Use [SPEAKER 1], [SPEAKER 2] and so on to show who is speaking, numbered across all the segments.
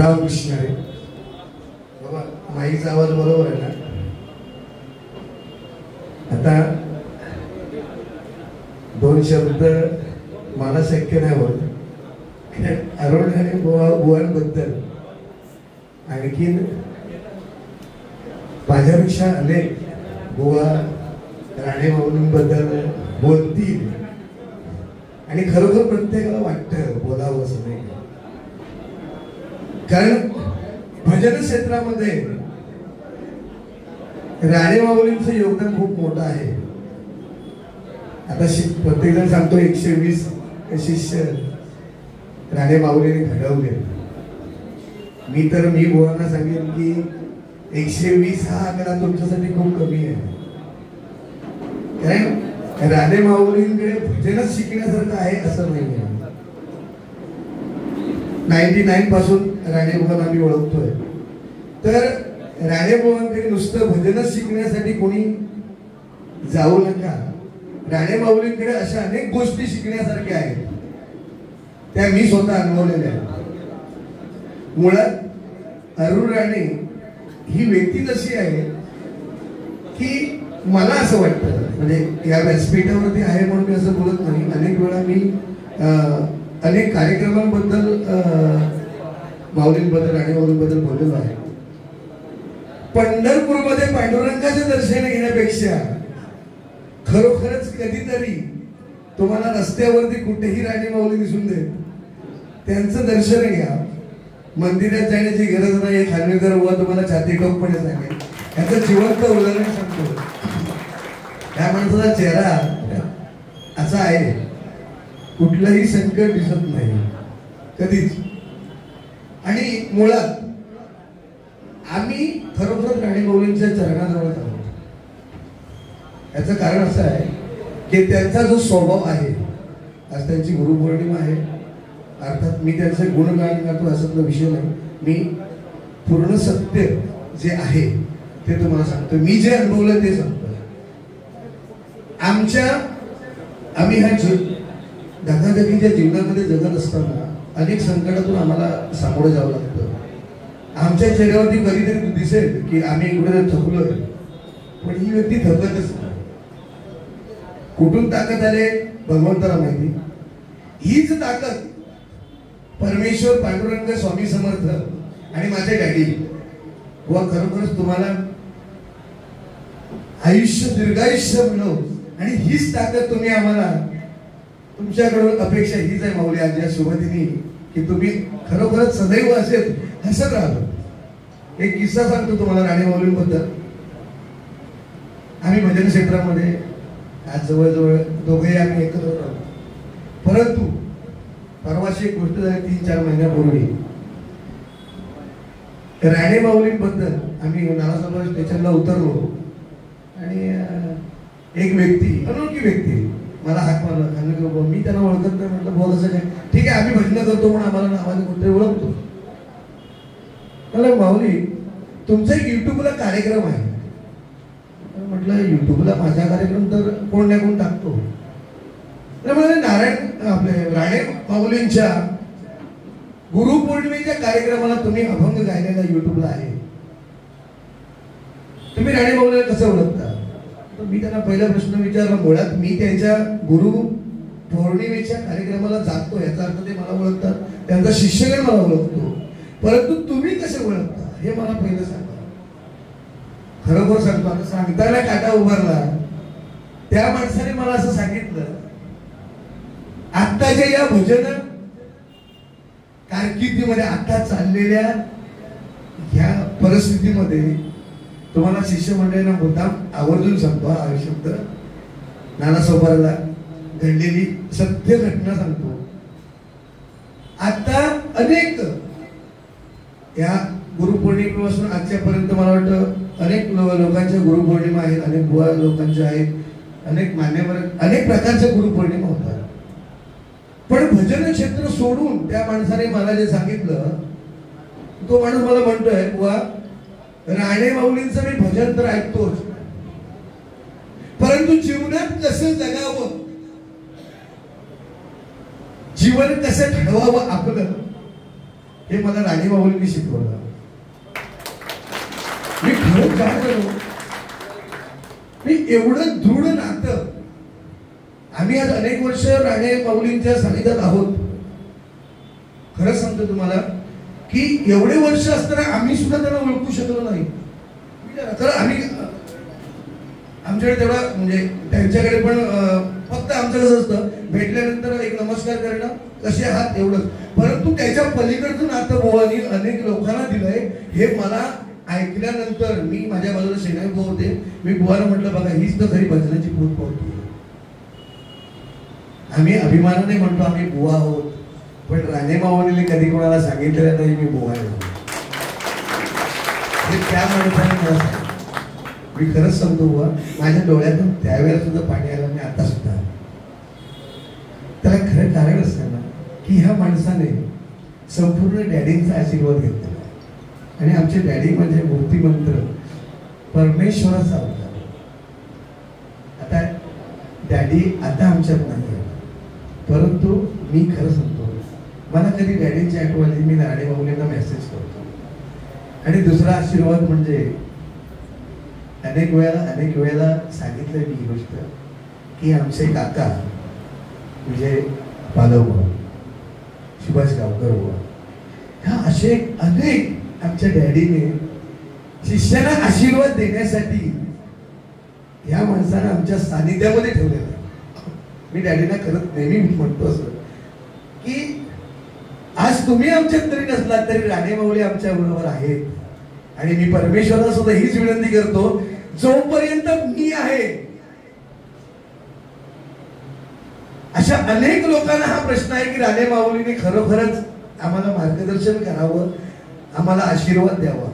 [SPEAKER 1] रामकृष्ण रे बाबा, माईचा आवाज बरोबर आहे ना? आता दोन शब्द मला शक्य नाही होत. अरुण आणि बुवांबद्दल आणखीन माझ्यापेक्षा अनेक बुवा राणे माऊलींबद्दल बोलतील आणि खरोखर प्रत्येकाला वाटतं बोलावं असं नाही. कारण भजन क्षेत्रामध्ये राणे माऊलींचं योगदान खूप मोठं आहे. आता प्रत्येक जण सांगतो 120 शिष्य राणे माऊलींनी घडवले. मी बुवांना सांगेन की 120 हा आकडा तुमच्यासाठी खूप कमी आहे. कारण राणे माऊलींकडे भजनच शिकण्यासारखं आहे असं नाही आहे. 99 पासून राणे बुवांना आम्ही ओळखतोय. तर राणे बुवांकडे नुसतं भजनच शिकण्यासाठी कोणी जाऊ नका. राणे माऊलींकडे अशा अनेक गोष्टी शिकण्यासारख्या आहेत, त्या मी स्वतः अनुभवलेल्या आहेत. मुळात अरुण राणे ही व्यक्ती जशी आहे की मला असं वाटतं, म्हणजे या व्यासपीठावरती आहे म्हणून मी असं बोलत नाही. अनेक वेळा मी अनेक कार्यक्रमांबद्दल माऊलींबद्दल राणे माऊलींबद्दल बोललेलो आहे. पंढरपूरमध्ये पांडुरंगाचे दर्शन घेण्यापेक्षा खरोखरच कधीतरी तुम्हाला रस्त्यावरती कुठेही राणे माऊली दिसून देत, त्यांचं दर्शन घ्या. मंदिरात जाण्याची गरज नाही. खानवेकर बुवा तुम्हाला छाती ठोकपणे सांगेल. याचं जिवंत उदाहरण सांगतो. त्या माणसाचा चेहरा असा आहे, कुठलंही संकट दिसत नाही कधीच. आणि मुळात आम्ही खरोखर राणे माऊलींच्या चरणाजवळ आहोत. याचं कारण असं आहे की त्यांचा जो स्वभाव आहे, आज त्यांची गुरुपौर्णिमा आहे, अर्थात मी त्यांचे गुणगान करतो असा विषय नाही. मी पूर्ण सत्य जे आहे ते तुम्हाला सांगतो. मी जे अनुभवलं ते सांगतो. आम्ही ह्या धकाधकीच्या जीवनामध्ये जगत असताना अनेक संकटातून आम्हाला सामोरं जावं लागतं. आमच्या चेहऱ्यावरती कधीतरी दिसेल की आम्ही कुठेतरी थकलोय, पण ही व्यक्ती थकतच नाही. कुठून ताकद आले भगवंताला माहिती. हीच ताकद परमेश्वर पांडुरंग स्वामी समर्थ आणि माझे डॅडी व खरोखरच तुम्हाला आयुष्य दीर्घायुष्य मिळव, आणि हीच ताकद तुम्ही आम्हाला, तुमच्याकडून अपेक्षा हीच आहे माऊली आज या शुभदिनी की तुम्ही खरोखरच सदैव असेल हसत राहावं. एक किस्सा सांगतो तुम्हाला राणे माऊलींबद्दल. आम्ही भजन क्षेत्रामध्ये आज जवळजवळ दोघेही आम्ही एकत्र राहतो. परंतु परवाची एक गोष्ट झाली 3-4 महिन्यापूर्वी. राणे माऊलींबद्दल आम्ही नालासोबत स्टेशनला उतरलो आणि एक व्यक्ती, अनोळखी व्यक्ती मला हाक मारला. खानवेकर, मी त्यांना ओळखत नाही. म्हटलं बोल असं काय? ठीक आहे, आम्ही भजन करतो म्हणून आम्हाला नावाने कुठे ओळखतो. मला माऊली तुमचा एक युट्यूबला कार्यक्रम आहे. म्हटलं युट्यूबला माझा कार्यक्रम तर कोण ना कोण टाकतो. नारायण आपले राणे माऊलींच्या गुरुपौर्णिमेच्या कार्यक्रमाला तुम्ही अभंग गायलेला युट्यूबला आहे, तुम्ही राणे माऊलीला कसं ओळखता? तर मी त्यांना पहिला प्रश्न विचारला. मुळात मी त्यांच्या गुरु पौर्णिमेच्या कार्यक्रमाला जातो याचा अर्थ ते मला ओळखतात, त्यांचा शिष्यगण मला ओळखतो, परंतु तुम्ही कसे ओळखता हे मला पहिलं सांगा. खरोखर सांगतो, आता सांगताना काटा उभारला. त्या माणसाने मला असं सांगितलं, आत्ताच्या या भजन कारकिर्दीमध्ये, आता चाललेल्या ह्या परिस्थितीमध्ये तुम्हाला शिष्य मंडळींना मुद्दाम आवर्जून सांगतो हा शब्द, नानासोबाला घडलेली सत्य घटना सांगतो. आता अनेक या गुरुपौर्णिमेपासून आजच्यापर्यंत मला वाटतं अनेक लोकांच्या गुरुपौर्णिमा आहेत, अनेक बुवा लोकांच्या आहेत, अनेक मान्यवर, अनेक प्रकारच्या गुरुपौर्णिमा होतात. पण भजन क्षेत्र सोडून त्या माणसाने मला जे सांगितलं, तो माणूस मला म्हणतोय, बुवा राणे माऊलींचं मी भजन तर ऐकतोच, परंतु जीवनात कसं जगावं, जीवन कसं घडवावं आपलं, हे मला राणी माऊलींनी शिकवलं. मी खरंच काय करू, मी एवढं दृढ नातं. आम्ही आज अनेक वर्ष राणे माऊलींच्या सानिध्यात आहोत. खरंच सांगतो तुम्हाला की एवढे वर्ष असताना आम्ही सुद्धा त्यांना ओळखू शकलो नाही. तर आम्ही आमच्याकडे तेवढा म्हणजे त्यांच्याकडे पण फक्त आमचं कसं असतं, भेटल्यानंतर एक नमस्कार करणं, कसे आहात एवढंच. परंतु त्याच्या पलीकडचं नातं बुवानी अनेक लोकांना दिलंय हे मला ऐकल्यानंतर मी माझ्या बाजूला शेणाई बुवा होते. मी बुवाला म्हटलं बघा हीच तर खरी भजनाची पोत पावती. आम्ही अभिमानाने म्हणतो आम्ही बुवा आहोत, पण राणे माऊलीने कधी कोणाला सांगितलेलं नाही मी बुवा आहे. त्या माणसाने मला सांगितलं. मी खरंच सांगतो बुवा, माझ्या डोळ्यातून त्यावेळेला सुद्धा पाणी आलं आणि आता सुद्धा. त्याला खरं कारण असतं ना की ह्या माणसाने संपूर्ण डॅडींचा आशीर्वाद घेतलेला आणि आमचे डॅडी म्हणजे मूर्तिमंत्र परमेश्वराचा अवतार. आता डॅडी आता आमच्यात नाही, परंतु मी खरं सांगतो मला कधी डॅडींची आठवण आली मी राणे माऊलींना मेसेज करतो. आणि दुसरा आशीर्वाद म्हणजे अनेक वेळेला सांगितलं मी ही गोष्ट की आमचे काका विजय पालव बुवा, सुभाष गावकर बुवा, ह्या असे अनेक आमच्या डॅडीने शिष्याला आशीर्वाद देण्यासाठी ह्या माणसानं आमच्या सानिध्यामध्ये ठेवलेलं. मी डॅडीला खरंच नेहमी म्हणतो असं की आज तुम्ही आमच्यात तरी नसलात तरी राणे माऊली आमच्या बरोबर आहेत. आणि मी परमेश्वराला सुद्धा हीच विनंती करतो, जोपर्यंत मी आहे अशा अनेक लोकांना हा प्रश्न आहे की राणे माऊलीने खरोखरच आम्हाला मार्गदर्शन करावं, आम्हाला आशीर्वाद द्यावा.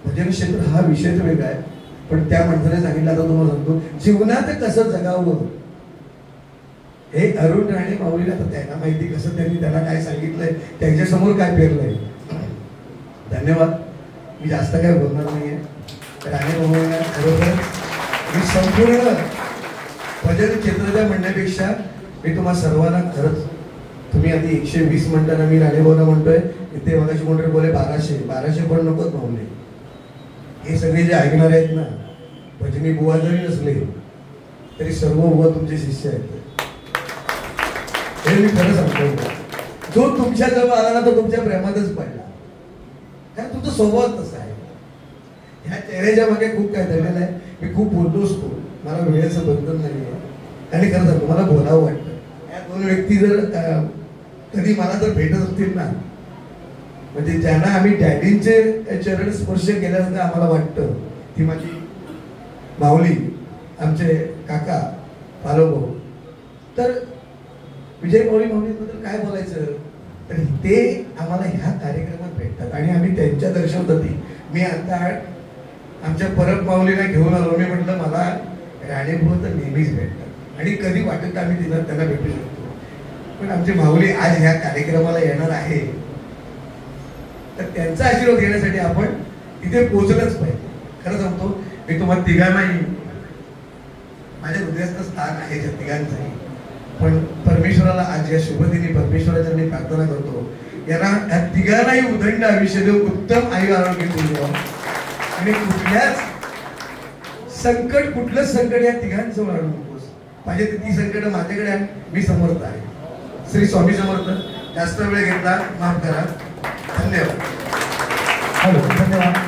[SPEAKER 1] भजन क्षेत्र हा विषय तर वेगळा आहे, पण त्या माणसाने सांगितलं आता तुम्हाला सांगतो जीवनात कसं जगावं हे अरुण राणे माऊलीला तर त्यांना माहिती, कसं त्यांनी त्याला काय सांगितलंय, त्यांच्यासमोर काय पेरलंय. धन्यवाद. मी जास्त काय बोलणार नाहीये. राणे माऊलीला खरोखर मी संपूर्ण भजन क्षेत्राच्या म्हणण्यापेक्षा मी तुम्हा सर्वांना खरंच, तुम्ही आधी 120 म्हणताना मी राणे भाऊला म्हणतोय, इथे मगाशी कोणतरी बोले 1200 पण नकोच माऊली. हे सगळे जे ऐकणार आहेत ना, भजनी बुवा जरी नसले तरी सर्व बुवा तुमचे शिष्य आहेत. हे मी खरं सांगतो. जो तुमच्या जवळ आला ना तो तुमच्या प्रेमातच पडला, कारण तुमचा स्वभाव तसा आहे. ह्या चेहऱ्याच्या मागे खूप काय दडलेलं आहे. मी खूप बोललो असतो, मला वेळेचं बंधन नाही आहे. आणि खरं सांगतो मला बोलावं वाटतं. या दोन व्यक्ती जर कधी मला जर भेटत असतील ना, म्हणजे ज्यांना आम्ही डॅडींचे चरण स्पर्श केल्यानंतर आम्हाला वाटतं, ती माझी माऊली, आमचे काका पालव भाऊ. तर विजय माऊलीबद्दल काय बोलायचं, तर ते आम्हाला ह्या कार्यक्रमात भेटतात आणि आम्ही त्यांच्या दर्शनासाठी. मी आता आमच्या परब माऊलीला घेऊन आलो. मी म्हटलं मला राणे भाऊ तर नेहमीच भेटतात आणि कधी वाटत आम्ही त्यांना भेटू शकतो, पण आमची माऊली आज ह्या कार्यक्रमाला येणार आहे तर त्यांचा आशीर्वाद घेण्यासाठी आपण तिथे पोहोचलंच पाहिजे. खरं सांगतो मी तुम्हाला तिघांनाही, माझ्या हृदयाचं स्थान आहे त्या तिघांचंही, पण परमेश्वराला आज या शुभदिनी परमेश्वराच्या मी प्रार्थना करतो यांना तिघांनाही उदंड आयुष्य देव, उत्तम आयु आरोग्य देऊ आणि कुठलंच संकट या तिघांचं आणू नकोस. पाहिजे ती संकट माझ्याकडे आहे, मी समर्थ आहे. श्री स्वामी समर्थ. जास्त वेळ घेतला माफ करा. धन्यवाद.
[SPEAKER 2] धन्यवाद.